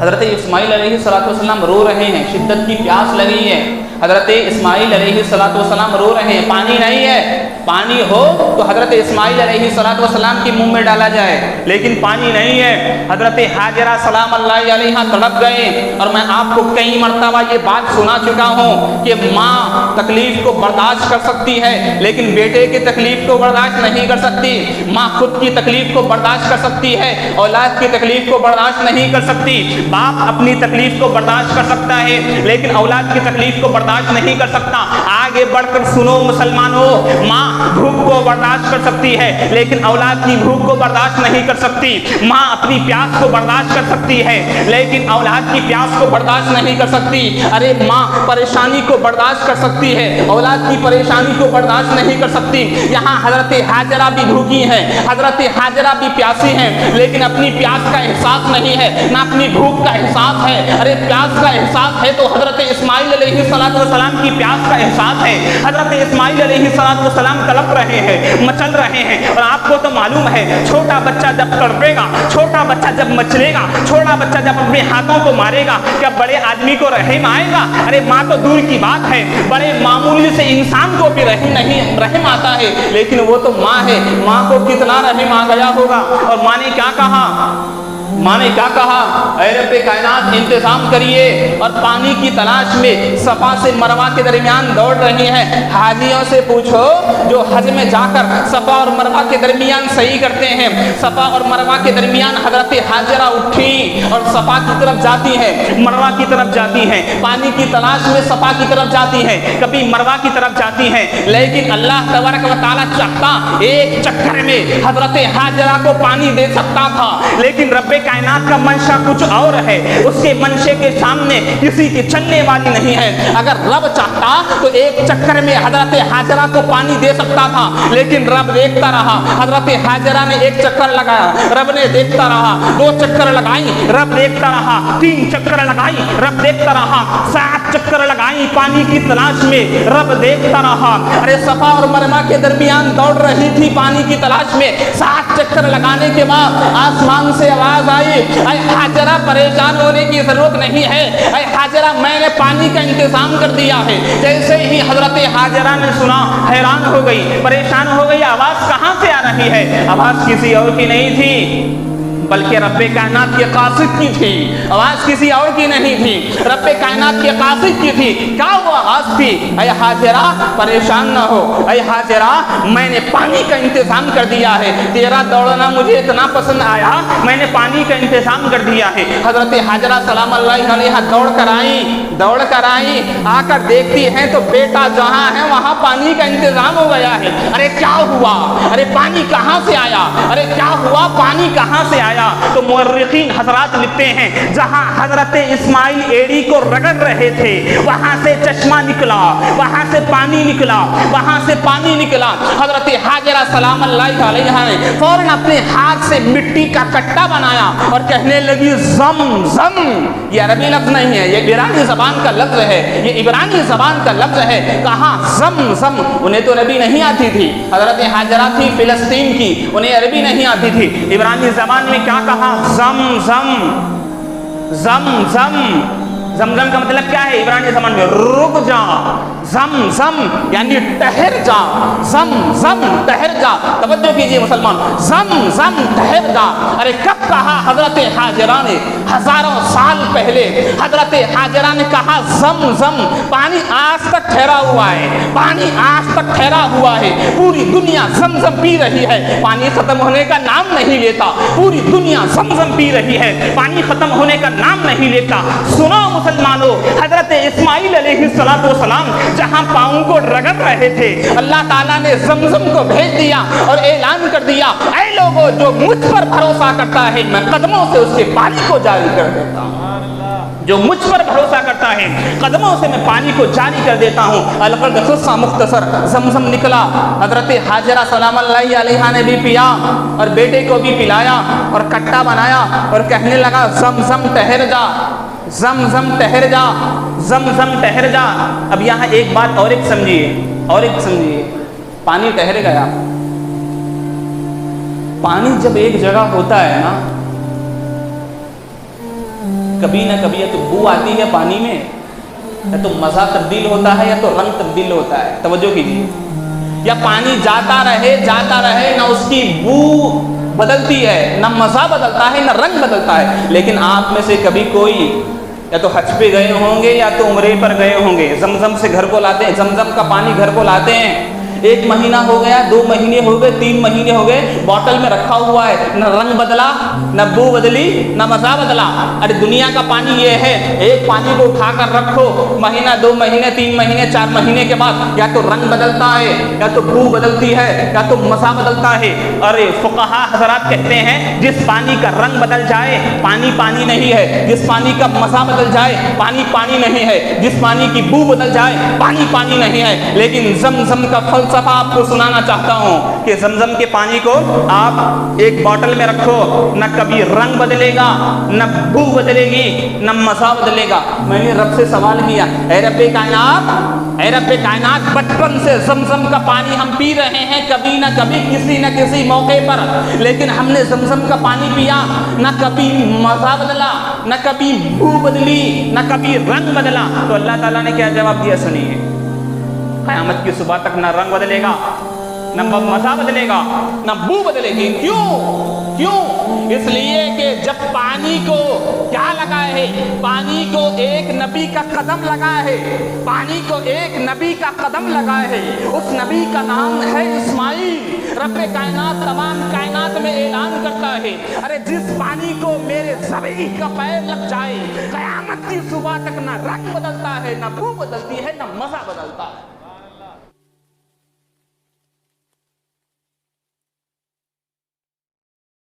حضرت اسماعیل علیہ السلام رو رہے ہیں، شدت کی پیاس لگی ہے، حضرت اسماعیل علیہ السلام رو رہے ہیں، پانی نہیں ہے، پانی ہو تو حضرت اسماعیل علیہ السلام کے منہ میں ڈالا جائے، لیکن پانی نہیں ہے۔ حضرت حاجرہ سلام اللہ علیہ تڑپ گئے، اور میں آپ کو کئی مرتبہ یہ بات سنا چکا ہوں کہ ماں تکلیف کو برداشت کر سکتی ہے لیکن بیٹے کی تکلیف کو برداشت نہیں کر سکتی، ماں خود کی تکلیف کو برداشت کر سکتی ہے، اولاد کی تکلیف کو برداشت نہیں کر سکتی، باپ اپنی تکلیف کو برداشت کر سکتا ہے لیکن اولاد کی تکلیف کو برداشت نہیں کر سکتا۔ آگے بڑھ کر سنو مسلمانوں، ماں بھوک کو برداشت کر سکتی ہے لیکن اولاد کی بھوک کو برداشت نہیں کر سکتی، ماں اپنی پیاس کو برداشت کر سکتی ہے لیکن اولاد کی پیاس کو برداشت نہیں کر سکتی۔ ارے ماں پریشانی کو برداشت کر سکتی ہے، اولاد کی پریشانی کو برداشت نہیں کر سکتی۔ یہاں حضرت حاجرہ بھی بھوکی ہیں، حضرت حاجرہ بھی پیاسی ہیں لیکن اپنی پیاس کا احساس نہیں ہے، نہ اپنی بھوک کا احساس ہے۔ ارے پیاس کا احساس ہے تو حضرت اسماعیل علیہ السلام کی پیاس کا احساس ہے۔ حضرت اسماعیل علیہ السلام تڑپ رہے ہیں، مچل رہے ہیں، اور آپ کو تو معلوم ہے چھوٹا بچہ جب تڑپے گا، چھوٹا بچہ جب مچلے گا، چھوٹا بچہ جب اپنے ہاتھوں کو مارے گا، کیا بڑے آدمی کو رحم آئے گا؟ ارے ماں تو دور کی بات ہے، بڑے معمولی سے انسان کو بھی رحم آتا ہے، لیکن وہ تو ماں ہے، ماں کو کتنا رحم آ گیا ہوگا۔ اور ماں نے کیا کہا؟ ماں نے کیا کہا؟ اے رب کائنات انتظام کریے، اور پانی کی تلاش میں صفا سے مروہ کے درمیان دوڑ رہی ہیں۔ حاجیوں سے پوچھو جو حج میں جا کر صفا اور مروہ کے درمیان صحیح کرتے ہیں، صفا اور مروہ کے درمیان حضرت حاجرہ اٹھی اور صفا کی طرف جاتی ہیں، مروہ کی طرف جاتی ہیں، پانی کی تلاش میں صفا کی طرف جاتی ہیں، کبھی مروہ کی طرف جاتی ہیں، لیکن اللہ تبارک و تعالیٰ چاہتا ایک چکر میں حضرت حاجرہ کو پانی دے سکتا تھا، لیکن رب کائنات کا منشا کچھ اور ہے، اس کے منشے کے سامنے کسی کی چلنے والی نہیں ہے۔ اگر رب چاہتا تو ایک چکر میں حضرت حاجرہ کو پانی دے سکتا تھا، لیکن رب دیکھتا رہا۔ حضرت حاجرہ نے ایک چکر لگایا، رب نے دیکھتا رہا، 2 چکر لگائی، رب دیکھتا رہا، 3 چکر لگائی، رب دیکھتا رہا، 7 چکر لگائی پانی کی تلاش میں، رب دیکھتا رہا۔ ارے صفا اور مروہ کے درمیان دوڑ رہی تھی پانی کی تلاش میں، 7 چکر لگانے کے بعد آسمان سے آواز آئی، اے حاجرہ پریشان ہونے کی ضرورت نہیں ہے، اے حاجرہ میں نے پانی کا انتظام کر دیا ہے۔ جیسے ہی حضرت حاجرہ نے سنا حیران ہو گئی، پریشان ہو گئی، آواز کہاں سے آ رہی ہے؟ آواز کسی اور کی نہیں تھی بلکہ رب کائنات کے قاصد کی تھی، آواز کسی اور کی نہیں تھی، رب کائنات کے قاصد کی تھی۔ کیا وہ آواز تھی؟ اے حاجرہ پریشان نہ ہو، اے حاجرہ میں نے پانی کا انتظام کر دیا ہے، تیرا دوڑنا مجھے اتنا پسند آیا، میں نے پانی کا انتظام کر دیا ہے۔ حضرت حاجرہ سلام اللہ علیہ دوڑ کر آئی، آ کر دیکھتی ہیں تو بیٹا جہاں ہے وہاں پانی کا انتظام ہو گیا ہے۔ ارے کیا ہوا؟ ارے پانی کہاں سے آیا؟ ارے کیا ہوا؟ پانی کہاں سے آیا؟ تو مورخین حضرات لکھتے ہیں جہاں حضرت اسماعیل ایڑی کو رگڑ رہے تھے وہاں سے چشمہ نکلا، وہاں سے پانی نکلا، وہاں سے پانی نکلا۔ حضرت حاجرہ سلام اللہ علیہ نے فوراً اپنے ہاتھ سے مٹی کا کٹا بنایا اور کہنے لگی زم زم۔ یہ عربی لفظ نہیں ہے، یہ عبرانی زبان کا لفظ ہے، یہ عبرانی زبان کا لفظ ہے۔ کہاں زم زم؟ انہیں تو عربی نہیں آتی تھی، حضرت حاجرہ تھی فلسطین کی، انہیں عربی نہیں آتی تھی، عبرانی زبان میں کیا کہا؟ زم زم زم زم۔ زمزم کا مطلب کیا ہے عبرانی زبان میں؟ رک جا، زم زم یعنی ٹھہر جا، زم زم ٹھہر جا۔ توجہ کیجئے مسلمان، زم زم ٹھہر جا۔ ارے کب کہا حضرت حاجرہ نے؟ ہزاروں سال پہلے حضرت حاجرہ نے کہا زم زم۔ پانی آج تک ٹھہرا ہوا ہے، پانی آج تک ٹھہرا ہوا ہے، پوری دنیا زم زم پی رہی ہے، پانی ختم ہونے کا نام نہیں لیتا، پوری دنیا زم زم پی رہی ہے، پانی ختم ہونے کا نام نہیں لیتا۔ سنو مسلمانوں، حضرت اسماعیل علیہ السلام جہاں پاؤں کو رگڑ رہے تھے اللہ تعالیٰ نے زمزم کو بھیج دیا اور اعلان کر دیا، اے لوگوں جو مجھ پر بھروسہ کرتا ہے میں قدموں سے اس کے پانی کو جاری کر دیتا ہوں، جو مجھ پر بھروسہ کرتا ہے قدموں سے میں پانی کو جاری کر دیتا ہوں۔ الفرد قصہ مختصر، زمزم نکلا، حضرت حاجرہ سلام اللہ علیہ نے بھی پیا اور بیٹے کو بھی پلایا اور کٹا بنایا اور کہنے لگا زمزم ٹھہر جا، زمزم ٹھہر جا، زمزم ٹھہر جا۔ اب یہاں ایک بات اور ایک سمجھیے، پانی ٹھہر گیا۔ پانی جب ایک جگہ ہوتا ہے نا، کبھی نہ کبھی یا تو بو آتی ہے پانی میں، یا تو مزہ تبدیل ہوتا ہے یا تو رنگ تبدیل ہوتا ہے. توجہ کیجیے، یا پانی جاتا رہے نہ اس کی بو بدلتی ہے، نہ مزہ بدلتا ہے، نہ رنگ بدلتا ہے. لیکن آپ میں سے کبھی کوئی یا تو حج پہ گئے ہوں گے یا تو عمرے پر گئے ہوں گے، زمزم سے گھر کو لاتے ہیں، زمزم کا پانی گھر کو لاتے ہیں، 1 مہینہ ہو گیا، 2 مہینے ہو گئے، 3 مہینے ہو گئے، بوتل میں رکھا ہوا ہے، نہ رنگ بدلا، نہ بو بدلی، نہ مزہ بدلا. ارے دنیا کا پانی یہ ہے، ایک پانی کو اٹھا کر رکھو، مہینہ 2 مہینے 3 مہینے 4 مہینے کے بعد یا تو رنگ بدلتا ہے، یا تو بو بدلتی ہے، یا تو مزہ بدلتا ہے. ارے فقہا حضرات کہتے ہیں جس پانی کا رنگ بدل جائے پانی پانی نہیں ہے، جس پانی کا مزہ بدل جائے پانی پانی نہیں ہے، جس پانی کی بو بدل جائے پانی پانی نہیں ہے. لیکن زمزم کا فلسفہ آپ کو سنانا چاہتا ہوں کہ زمزم کے پانی کو آپ ایک بوتل میں رکھو، نہ کبھی رنگ بدلے گا، نہ بو بدلے گی، نہ مزہ بدلے گا. میں نے رب سے سوال کیا، اے رب کائنات بچپن سے زمزم کا پانی ہم پی رہے ہیں، کبھی نہ کبھی کسی نہ کسی موقع پر، لیکن ہم نے زمزم کا پانی پیا، نہ کبھی مزہ بدلا، نہ کبھی بو بدلی، نہ کبھی رنگ بدلا. تو اللہ تعالیٰ نے کیا جواب دیا سنیے. قیامت کی صبح تک نہ رنگ بدلے گا، نہ مزہ بدلے گا، نہ بو بدلے گی. کیوں؟ اس لیے کہ جب پانی کو کیا لگا ہے، پانی کو ایک نبی کا قدم لگا ہے، پانی کو ایک نبی کا قدم لگا ہے، اس نبی کا نام ہے اسماعیل. رب کائنات تمام کائنات میں اعلان کرتا ہے، ارے جس پانی کو میرے ذبیح کا پیر لگ جائے، قیامت کی صبح تک نہ رنگ بدلتا ہے، نہ بو بدلتی ہے، نہ مزہ بدلتا ہے.